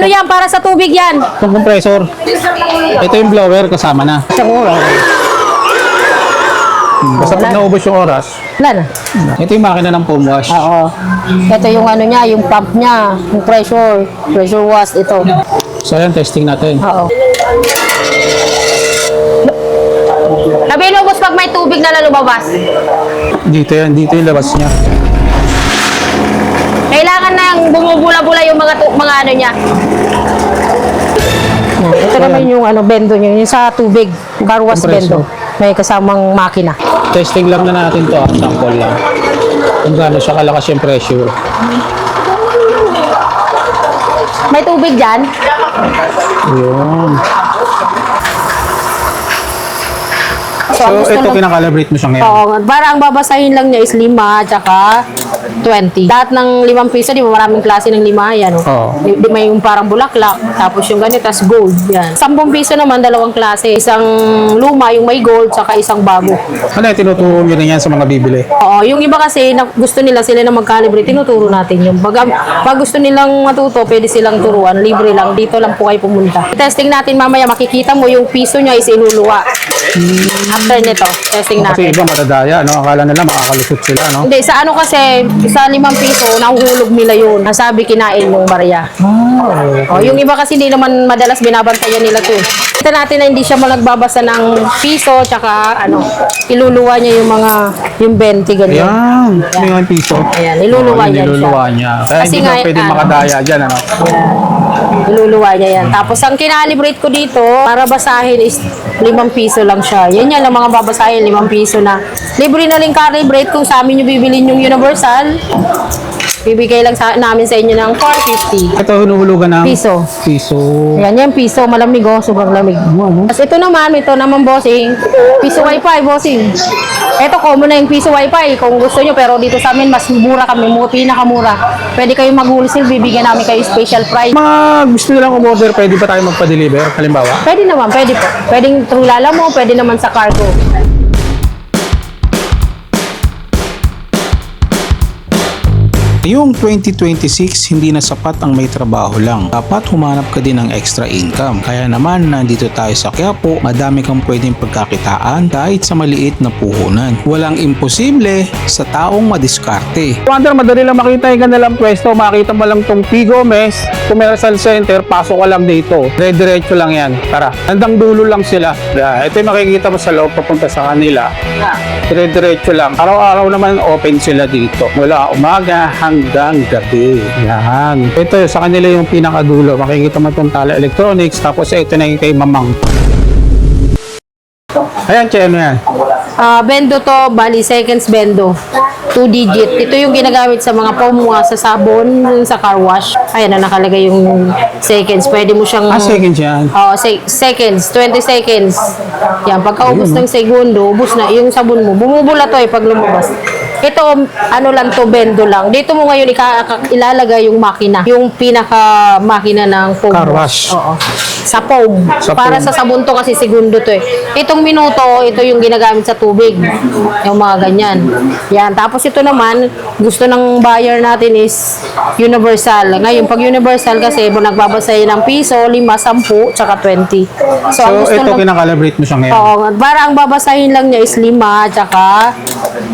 Ano yan? Para sa tubig yan. Itong compressor. Ito yung blower, kasama na. Basta pag naubos yung oras, Wala na. ito yung makina ng foam wash. Oo. Ito yung ano niya, yung pump niya, yung pressure wash ito. So ayan, testing natin. Oo. Sabihin mo, boss, pag may tubig na lumabas. Dito yan, dito yung labas niya. Kailangan nang bumubula-bula yung mga ano niya. Ito naman yung ano, bendo niya, yung sa tubig, car wash Compressor. bendo. May kasamang makina. Testing lang na natin to, sample lang. Kung gaano siya kalakas yung pressure. May tubig dyan. Yun. So, So ito, kinakalibrate mo siya ngayon. Oo, para ang babasahin lang niya is 5 at saka 20. Lahat ng 5 piso, di ba maraming klase ng 5 yan. Oo. Di may yung parang bulaklak, tapos yung ganito, tas gold. Yan. 10 piso naman, dalawang klase. Isang luma, yung may gold, saka isang bago. Ano yung tinuturo nyo na yan sa mga bibili? Oo, yung iba kasi, gusto nila sila na mag-calibrate, tinuturo natin yung. Pag gusto nilang matuto, pwede silang turuan, libre lang, dito lang po kayo pumunta. Testing natin mamaya, makikita mo yung piso niya is inuluwa. After nito, testing Kasi natin. iba madadaya, no? Akala nila makakalusot sila, no? Hindi, sa ano kasi, sa 5 piso, nahuhulog nila yun. Nasabi, kinain yung barya. Oh, yung iba kasi hindi naman madalas binabantayan nila to. Kita natin na hindi siya nagbabasa ng piso, tsaka ano, iluluwa niya yung 20, ganyan. Ayan, may mga piso. Ayan, iluluwa Yun, niya niluluwa niya. Kaya Kasi hindi nga, na pwede ano, makadaya dyan, ano? Ayan. Iluluwa niya yan. Tapos ang kinalibrate ko dito, para basahin is 5 piso lang siya. Yan yan ang mga babasahin, 5 piso na. Libre na rin calibrate kung sa amin yung bibilin yung universal. Bibigay lang namin sa inyo ng 450. Ito, hinuhulugan ng Piso. piso. Ayan yan, piso. Malamig oh, sobrang lamig. Tapos ito naman bossing. Piso wifi, bossing. Ito, common na yung piso wifi kung gusto nyo. Pero dito sa amin, mas mura kami. Pinakamura. Pwede kayong mag-wholesale, bibigyan namin kayo special price. Mga gusto nilang umorder, pwede pa tayo magpa-deliver, halimbawa? Pwede naman, pwede po. Pwedeng through Lala mo, pwede naman sa cargo. Ngayong 2026, hindi na sapat ang may trabaho lang. Dapat humanap ka din ng extra income. Kaya naman, nandito tayo sa Quiapo, madami kang pwedeng pagkakitaan kahit sa maliit na puhunan. Walang imposible sa taong madiskarte. Wonder, madali lang makita yung kanilang pwesto. Makita mo lang tong P. Gomez Commercial Center, pasok ka lang dito. Diretso lang yan. Tara, hanggang dulo lang sila. Ito yung makikita mo sa loob papunta sa kanila. Diretso lang. Araw-araw naman open sila dito. Mula umaga hanggang gabi. Yan. Ito sa kanila yung pinakadulo. Makikita mo itong Tala Electronics. Tapos ito na yung kay Mamang. Ayan, Che, ano yan? Bendo to, bali seconds bendo. 2 digit. Ito yung ginagamit sa mga pamuha sa sabon, sa car wash. Ayan na nakalagay yung seconds. Pwede mo siyang... Seconds yan. Seconds, 20 seconds. Yan, pagkaubos ng segundo, ubos na yung sabon mo. Bumubula to pag lumabas. Ito, ano lang to, bendo lang. Dito mo ngayon ilalagay yung makina. Yung pinaka makina ng foam Car wash. Oo. Sa foam. Sa Para foam. sa sabon to kasi segundo to Itong minuto, ito yung ginagamit sa tubig. Yung mga ganyan. Yan. Tapos ito naman, gusto ng buyer natin is universal. Ngayon, pag universal kasi, nagbabasay ng piso, 5, 10, tsaka 20. So, ang gusto ito ng- kinakalibrate mo siya ngayon. Oo, para ang babasahin lang niya is 5 tsaka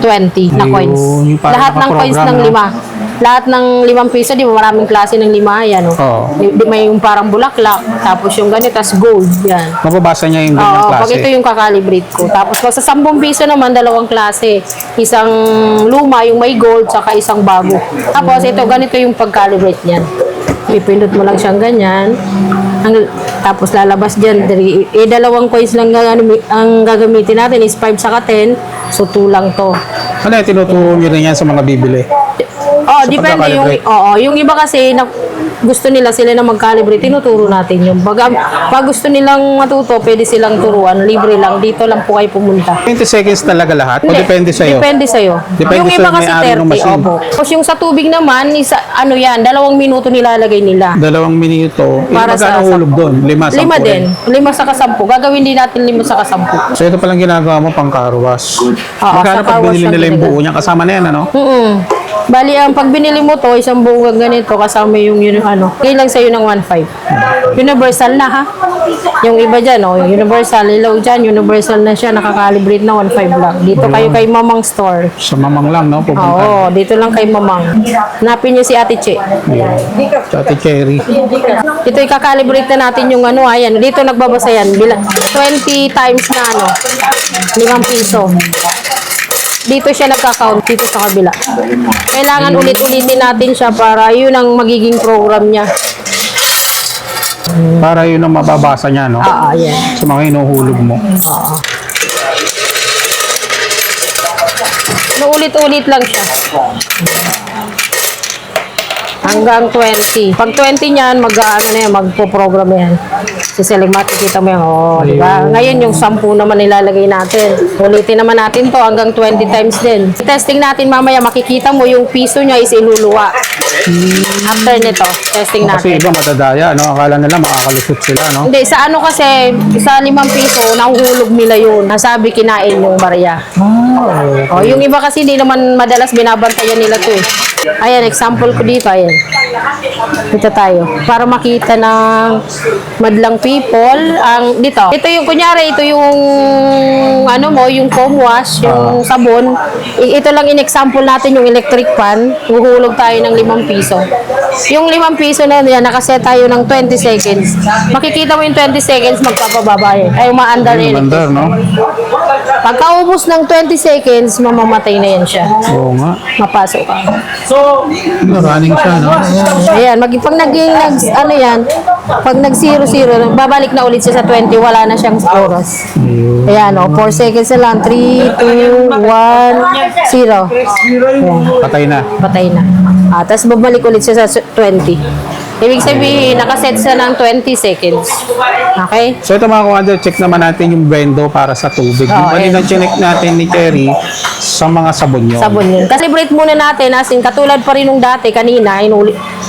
20 na Ayun, coins. yung parang Lahat ng coins ng nakaprogram, 5. Lahat ng 5 piso, di ba maraming klase ng 5 yan. Oo. May yung parang bulaklak, tapos yung ganito, tas gold. Yan. Mababasa niya yung ganyang Oo, klase. pag ito yung kakalibrate ko. Tapos pag sa 10 piso naman, dalawang klase. Isang luma, yung may gold, saka isang bago. Tapos ito, ganito yung pag-calibrate niyan. Pipindot mo lang siyang ganyan. Tapos lalabas dyan. Dalawang coins lang ang gagamitin natin is 5 saka 10. So 2 lang to. Ano yung tinuturo nyo rin yan sa mga bibili? Oh, Sa depende yung pagka-calibrate. yung iba kasi gusto nila sila na mag-calibrate, tinuturo natin yung pag gusto nilang matuto, pwede silang turuan, libre lang, dito lang po kayo pumunta. 20 seconds talaga lahat? O Hindi, depende sa'yo? Depende sa'yo. Depende Yung sa iba kasi may-ari ng 30, machine. opo. Tapos yung sa tubig naman, 2 minuto nilalagay nila. 2 minuto. Para sa Magkano hulog doon? 5, 10? 5 din. 5 sa kasampu. Gagawin din natin 5 sa kasampu. So ito palang ginagawa mo pang car wash. Magkano sa pag car wash binili lang nila yung talaga. buo niya? Kasama na yan, ano? Bali, ang pag binili mo to, isang buong ganito, kasama yung yung ano. Bigay lang sa'yo ng 1.5. Universal na ha. Yung iba dyan, oh, yung universal, ilaw dyan, universal na siya, nakakalibrate na 1.5 lang. Dito kayo kay Mamang Store. Sa mamang lang, no? Pupunta. Oo, dito lang kay Mamang. Hanapin niyo si Ate Che. Sa Ate Cherry. Dito ikakalibrate na natin yung ano, ayan. Dito nagbabasa yan. 20 times na ano, 5 piso. Dito siya nagka-count, dito sa kabila. Kailangan ulit-ulitin natin siya para yun ang magiging program niya. Para yun ang mababasa niya, no? Ayan. Sa mga inuhulog mo. Oo. Ulit-ulit lang siya. Hanggang 20. Pag 20 niyan, mag-ano na yan, magpo-program yan. Siseling makikita mo yan. Oh, di ba? Ngayon yung 10 naman nilalagay natin. Ulitin naman natin to hanggang 20 times din. Testing natin mamaya, makikita mo yung piso niya is iluluwa. After nito, testing Kasi natin. iba madadaya, no? Akala nila makakalusot sila, no? Hindi, sa ano kasi, sa 5 piso, nahuhulog nila yun. Nasabi, kinain yung barya. Oh, yung iba kasi hindi naman madalas binabantayan nila to eh. Ayan, example ko dito, ayan. Dito tayo. Para makita ng madlang people, ang dito. Ito yung, kunyari, ito yung, ano mo, yung foam wash, yung sabon. Ito lang in-example natin yung electric pan. Huhulog tayo ng 5 piso. Yung 5 piso na yan, nakaset tayo ng 20 seconds. Makikita mo yung 20 seconds, magpapababa yan. Ay, umaandar na yun. Mandar, no? Pagkaubos ng 20 seconds, mamamatay na yan siya. Oo nga. Mapasok ka. Running siya, no? Ayan, pag naging, ano yan, pag nag-0-0, babalik na ulit siya sa 20, wala na siyang oras. Ayan, 4 seconds na lang. 3, 2, 1, 0. Ayan, Patay na. patay na. Tapos babalik ulit siya sa 20. Ibig sabihin, nakaset siya ng 20 seconds. Okay? So ito mga kumanda, check naman natin yung bendo para sa tubig. Yung kanina chinek natin ni Cherry sa mga sabon yun. Sabon yun. Kasi calibrate muna natin, as in, katulad pa rin nung dati, kanina,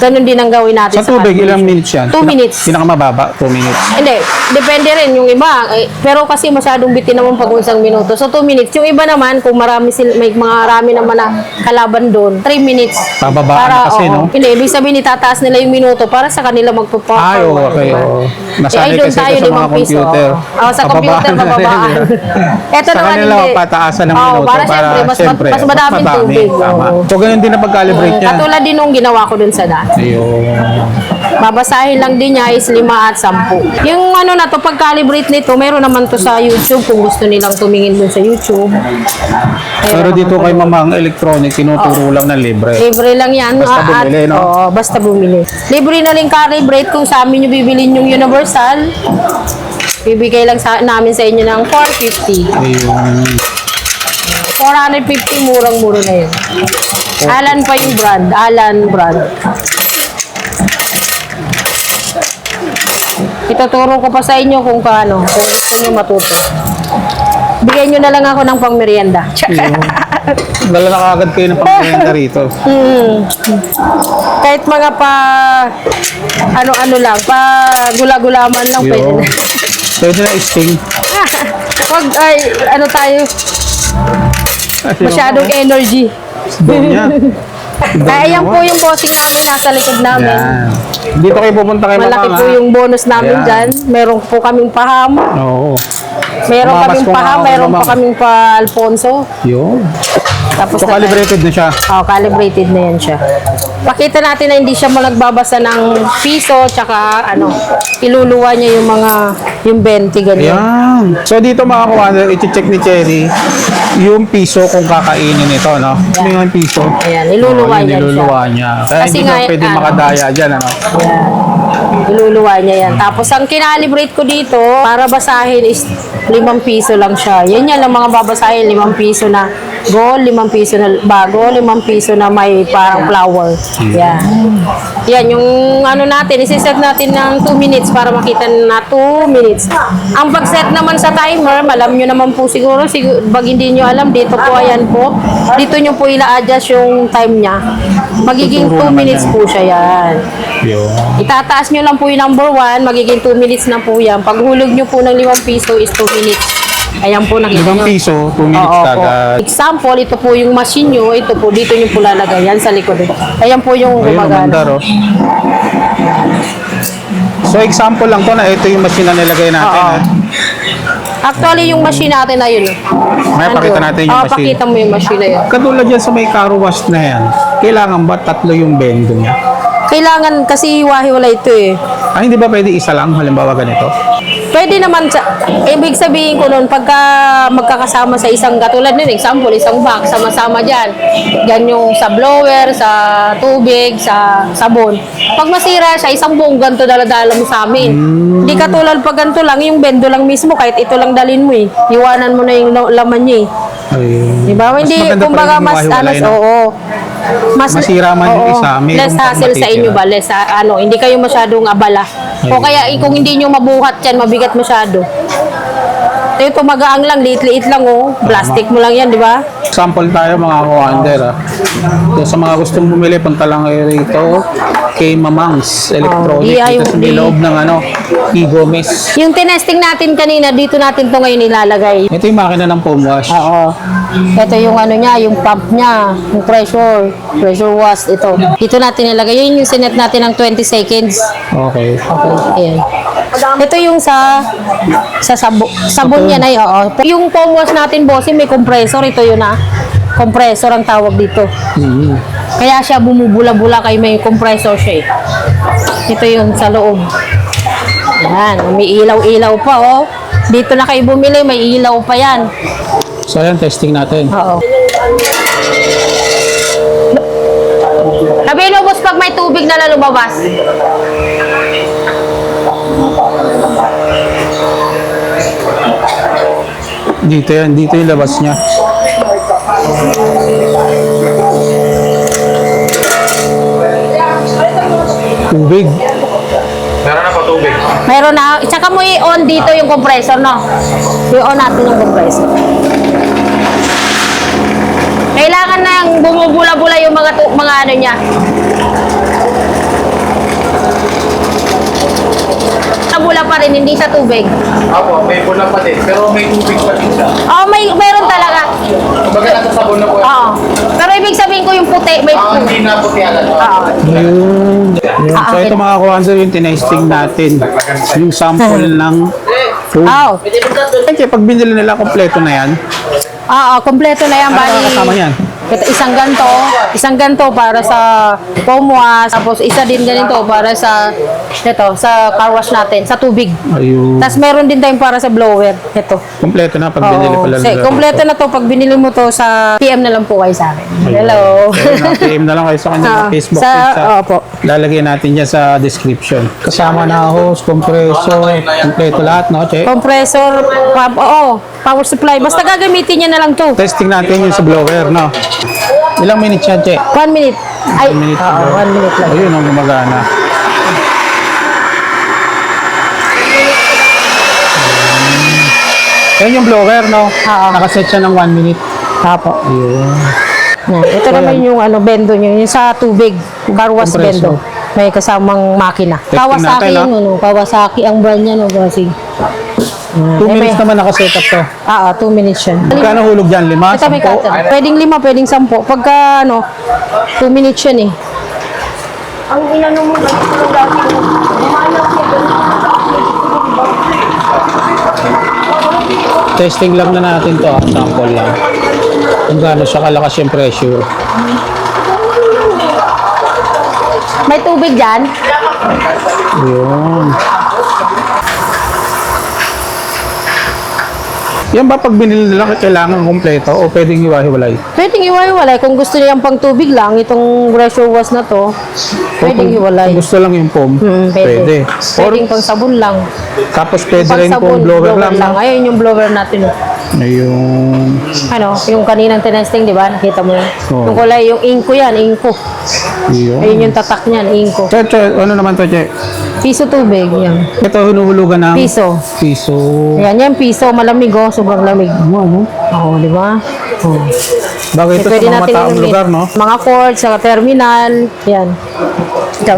ganun din ang gawin natin Sa tubig, cartridge. ilang minutes yan? 2 minutes. Pinakamababa, 2 minutes. Hindi, depende rin yung iba. Pero kasi masyadong bitin naman pag isang minuto. So 2 minutes. Yung iba naman, kung may mga rami naman na kalaban doon, 3 minutes. Pababaan na kasi, no? Hindi, ibig sabihin, itataas nila yung minuto para sa kanila Ay, oo, okay. Oo. Nasanay doon kasi tayo, ito sa mga 5 piso. computer. Sa computer, mababaan. Ito Sa naman, kanila, hindi. pataasan ng Oo, minuto para syempre, mas madaming tubig. Tama. Oo. So, ganun din ang pag-calibrate niya. Katulad din nung ginawa ko dun sa dati. Ayun. Babasahin lang din niya is 5 at 10. Yung ano na to, pag-calibrate nito, meron naman to sa YouTube kung gusto nilang tumingin dun sa YouTube. Pero Meron dito naman kay to. Mamang Electronic, tinuturo lang ng libre. Libre lang yan. Basta bumili, no? Oo, basta bumili. Libre na rin calibrate kung sa amin nyo bibilin yung Universal. Bibigay lang namin sa inyo ng 450. Ayun. 450, murang-mura na yun. Alan pa yung brand. Alan brand. Ituturo ko pa sa inyo kung paano, kung gusto nyo matuto. Bigyan nyo na lang ako ng pangmerienda. Dala na kagad kayo ng pangmerienda rito. Kahit mga ano-ano lang, gula-gulaman lang pwede Ayun. na. Pwede na sting. Wag, ay, ano tayo, masyadong energy. Doon niya. Ay, ayan po yung bossing namin nasa likod namin. Yan. Dito kayo pupunta kay Mamang. Malaki po yung bonus namin Ayan. dyan. Meron po kaming paham. Oo. Meron Mamamas kaming ko nga paham. ako, Meron pa Mamang. kaming pa Alfonso. Yun. Tapos So, calibrated na siya. calibrated na yan siya. Pakita natin na hindi siya nagbabasa ng piso, tsaka iluluwa niya yung 20, ganyan. Ayan. So, dito mga kumanda, iti-check ni Cherry yung piso kung kakainin ito, no? Ano yung piso? Ayan, iluluwa Oo, yun, niya siya. iluluwa niya. Kaya Kasi hindi na nga, pwede ano, makadaya dyan, ano? Ayan. Iluluwa niya yan. Tapos, ang kinalibrate ko dito, para basahin is 5 piso lang siya. Yan lang mga babasahin, 5 piso na gold, 5 piso na bago, 5 piso na may parang flower. Yan. Yan, yung ano natin, isiset natin ng 2 minutes para makita na 2 minutes. Ang pag-set naman sa timer, alam nyo naman po siguro, pag hindi nyo alam, dito po, ayan po, dito nyo po ila-adjust yung time niya. Magiging 2 minutes po siya yan. Yun. Itataas nyo lang po yung number 1, magiging 2 minutes na po yan. Pag hulog nyo po ng 5 piso is 2 minutes. Ayan po, nakita 5 nyo. piso, 2 minutes Oo po. kagad. Example, ito po yung machine nyo. Ito po, dito nyo po lalagay. Yan sa likod. Ayan po yung Ayun, umandar, gumagana. oh. So, example lang to na ito yung machine na nilagay natin. Oo. ah. Actually, yung machine natin na yun. May pakita natin yung machine. Pakita mo yung machine na yun. Katulad yan sa may car wash na yan, kailangan ba tatlo yung bendo niya? Kailangan kasi hiwa-hiwala ito eh. Hindi ba pwede isa lang, halimbawa ganito? Pwede naman, ibig sabihin ko nun, pagka magkakasama sa isang, katulad nun, example, isang box, sama-sama dyan. Yan yung sa blower, sa tubig, sa sabon. Pag masira siya, isang buong ganito daladala mo sa amin. Hindi katulad pag ganito lang, yung bendo lang mismo, kahit ito lang dalin mo eh. Iwanan mo na yung laman niya eh. Ayun. Diba? Mas Hindi, maganda pa kumbaga, rin yung mas, hiwa-hiwalay, no? oo. Masira man yung oo, isa, mayroon less pang hassle sa inyo ba? Less, hindi kayo masyadong abala. O kaya kung hindi nyo mabuhat yan, mabigat masyado. Ito magaang lang, liit-liit lang oh. Plastic mo lang yan, di ba? Sample tayo mga kawander. So, sa mga gustong bumili, punta lang kayo rito kay Mamangs Electronic. Dito sa may loob ng P. Gomez. Yung tinesting natin kanina, dito natin to ngayon ilalagay. Ito yung makina ng foam wash. Oo. Ito yung ano niya, yung pump niya, yung pressure wash, ito. Dito natin ilagay. Yun yung sinet natin ng 20 seconds. Okay. Okay, ayan. Ito yung sa sabon niya na oo. Yung foam wash natin, bossy, may compressor. Ito yun compressor ang tawag dito. Kaya siya bumubula-bula kay may compressor siya eh. Ito yun sa loob. Ayan, may ilaw-ilaw pa oh. Dito na kayo bumili, may ilaw pa yan. So, ayan, testing natin. Oo. Sabihin mo, boss, pag may tubig na lumabas. Dito yan, dito yung labas niya. Tubig. Meron na, tsaka mo i-on dito yung compressor, no? I-on natin yung compressor. Kailangan na yung bumubula-bula yung mga ano niya. Bula pa rin, hindi siya tubig. Apo, may bula pa din, pero may tubig pa din siya. Oo, meron talaga. Kumbaga nasa sabon na po. Oo. Pero ibig sabihin ko yung puti, may Hindi na puti agad. Oo. Ayun. So, ito mga kawander, yung tinesting natin. Yung sample ng food. Oo. Kaya pag binili nila, kompleto na yan. Oo, kompleto na yan. Ano Bali, kasama yan? ito, isang ganto para sa foam wash, tapos isa din ganito para sa car wash natin, sa tubig. Ayun. Tapos meron din tayong para sa blower. Ito. Kompleto na pag binili pala nila. Kompleto na to. Pag binili mo to sa PM na lang po kayo sa akin. Hello. PM na lang kayo sa kanyang Facebook page. Opo. Lalagyan natin yan sa description. Kasama na hose, compressor, kompleto lahat, no, Che? Compressor, power supply. Basta gagamitin niya na lang to. Testing natin yung sa blower, no? Ilang minutes yan, Che? 1 minute. Ay, 1 minute. oo, 1 minute lang. Ayun, ang gumagana. Yan yung blower, no? Oo. Nakaset siya ng 1 minute. Apo. Ayun. Yan. Ito naman yung bendo nyo, yung sa tubig, car wash Compressor. bendo. May kasamang makina. Testing Kawasaki natin, yan, Kawasaki ang brand niya, kasi. 2 minutes naman nakaset up to. 2 minutes yan. Magkano hulog dyan? 5? Ito may 10? cutter. Pwedeng 5, pwedeng 10. Pagka 2 minutes yan eh. Ang inano mo, Testing lang na natin to, sample lang. Kung gaano siya kalakas yung pressure. may tubig dyan. Ayun. Yan ba pag binili nila kailangan kompleto o pwedeng hiwa-hiwalay? Pwedeng iwalay. Kung gusto niyang pang tubig lang, itong pressure wash na to, pwedeng iwalay. Kung gusto lang yung foam, pwede. Or, Pwedeng pang sabon lang. tapos pwede Pang rin kung sabon, blower lang. No? Ayun yung blower natin. Ayun. Yung kaninang tinesting, di ba? Nakita mo yun. Oo. Yung kulay, yung inko yan, inko. Ayun. Ayun yung tatak niyan, inko. Che, ano naman to, Che? Piso tubig, yan. Ito, hinuhulugan ng Piso. piso. Yan, yan piso, malamig sobrang lamig. Ano? Oo, di ba? Oo. Bagay ito sa Pwede mga natin mataong inumin. lugar, no? Mga court, sa terminal, yan. Ito.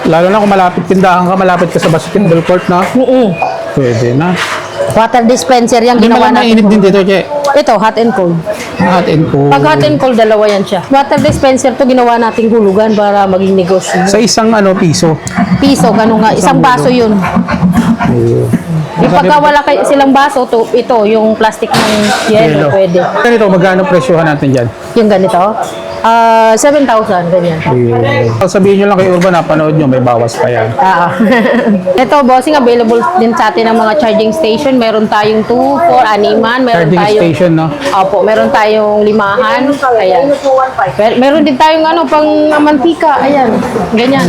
Lalo na kung malapit tindahan ka, malapit ka sa basketball court, no? Pwede na. Water dispenser yung Hindi ginawa naman natin. mainit din dito, Che. Ito, hot and cold. Hot and cold. Pag hot and cold, dalawa yan siya. Water dispenser to ginawa nating hulugan para maging negosyo. Sa isang piso. Piso, ganun nga. Isang baso yun. Yung pagka wala silang baso, ito, yung plastic ng yellow, pwede. Ganito, magkano presyohan natin dyan? Yung ganito, 7,000, ganyan. Sabihin nyo lang kay Urban, napanood nyo, may bawas pa yan. Ito, bossing, available din sa atin ang mga charging station. Meron tayong 2, 4, animan. Meron Charging tayong, station, no? Opo, meron tayong 5. Ayan. Meron din tayong pang mantika. Ayan, ganyan.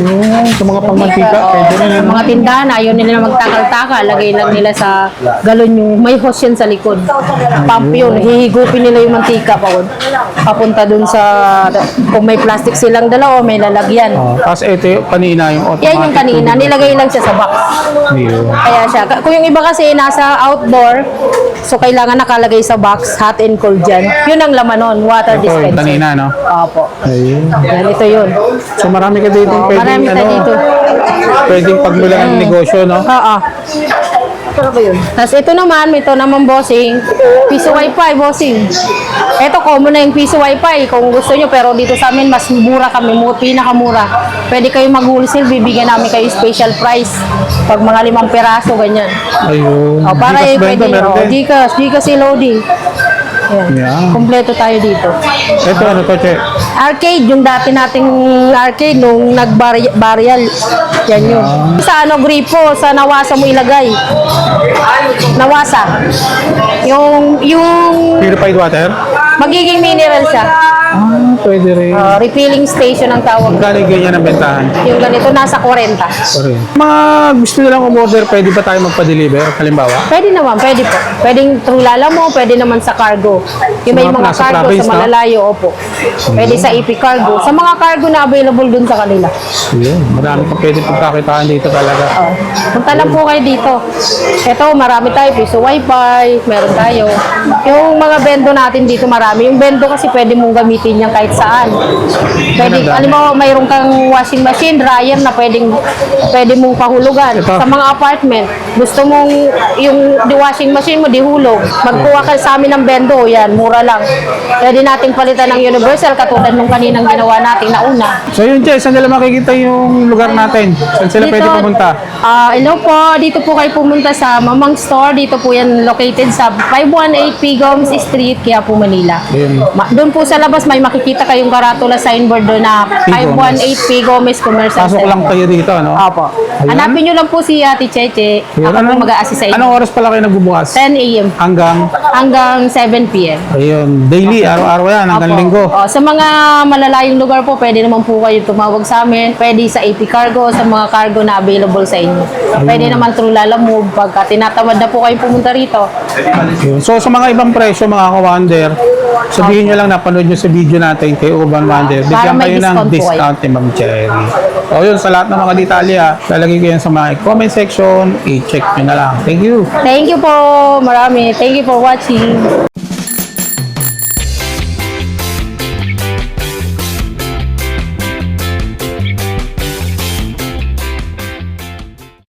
Sa mga pangmantika, pwede rin yun. Mga tindahan, ayaw nila na magtakal-takal. Lagay lang nila sa galon yung may hose yan sa likod. Pump yun. Hihigupin nila yung mantika papunta dun sa kung may plastic silang dala o may lalagyan. Tapos ito yung kanina, yung automatic. Yan yung kanina. Nilagay lang siya sa box. Ayun. Kaya siya. Kung yung iba kasi nasa outdoor, so kailangan nakalagay sa box, hot and cold dyan. Yun ang laman nun, water Ito yung dispenser. kanina, no? Opo. Ayun. Yan, ito yun. So marami ka dito pwedeng, Marami tayo dito. pwedeng pagmulan ng negosyo, no? Oo. Tapos ito naman bossing, piso wifi bossing. Ito common na yung piso wifi kung gusto nyo, pero dito sa amin mas mura kami, pinakamura. Pwede kayo mag-wholesale, bibigyan namin kayo special price. Pag mga 5 peraso, ganyan. Ayun. O, para Gcash yung ba pwede, ito? Meron din? Gcash loading. Ayan. Yeah. Kompleto tayo dito. Ito ano to, Che? Arcade, yung dati nating arcade nung nag-burial. Yan yun. Sa gripo, sa nawasa mo ilagay. Nawasa. Yung Purified water? magiging mineral siya. Pwede rin. Refilling station ang tawag. Galing ganyan ang bentahan. Yung ganito, nasa 40. Sorry. Mga gusto nilang umorder, pwede ba tayo magpa-deliver? Halimbawa? Pwede naman, pwede po. Pwedeng through Lala mo, pwede naman sa cargo. Yung may Sa mga mga nasa cargo province, sa no? malalayo, opo. Pwede sa AP Cargo. Sa mga cargo na available dun sa kanila. Yun. Marami pa pwede pagkakitaan dito talaga. Punta lang po kayo dito. Ito, marami tayo. Piso Wi-Fi, meron tayo. Yung mga bendo natin dito, marami. Yung bendo kasi pwede mong gamitin yan kahit saan. Pwede, alam mo, mayroon kang washing machine, dryer na pwede mong pahulugan. Ito. Sa mga apartment, gusto mong yung washing machine mo dihulog, magkuha ka sa amin ng bendo, yan, mura lang. Pwede nating palitan ng universal katulad nung kaninang ginawa natin na una. So yun, Che, saan nila makikita yung lugar natin? Saan sila pwede pumunta? Hello po, dito po kayo pumunta sa Mamang Store. Dito po yan located sa 518 P. Gomes Street, Quiapo, Manila. Yun. Doon po sa labas may makikita kayong karatula signboard doon na P. Gomez. 518 P. Gomez Commercial Pasok lang kayo dito, no? Opo. Ayun. Hanapin nyo lang po si Ate Cheche. Ako po mag-a-assist sa inyo. Anong oras pala kayo nagbubukas? 10 a.m. hanggang 7 p.m. Ayun, daily, araw-araw yan, hanggang Opo. linggo. Sa mga malalayong lugar po, pwede naman po kayo tumawag sa amin. Pwede sa AP Cargo, sa mga cargo na available sa inyo. Pwede naman through Lala Move. Pagka tinatamad na po kayo pumunta rito. Yun. So sa mga ibang presyo, mga ka-Wonder, sabihin nyo lang, napanood nyo sa video natin kay Urban Wonder. Para Bigyan may kayo ng discount po discount ni Ma'am Cherry. O yun, sa lahat ng mga detalye, lalagay ko yan sa mga comment section. I-check nyo na lang. Thank you. Thank you po. Marami. Thank you for watching.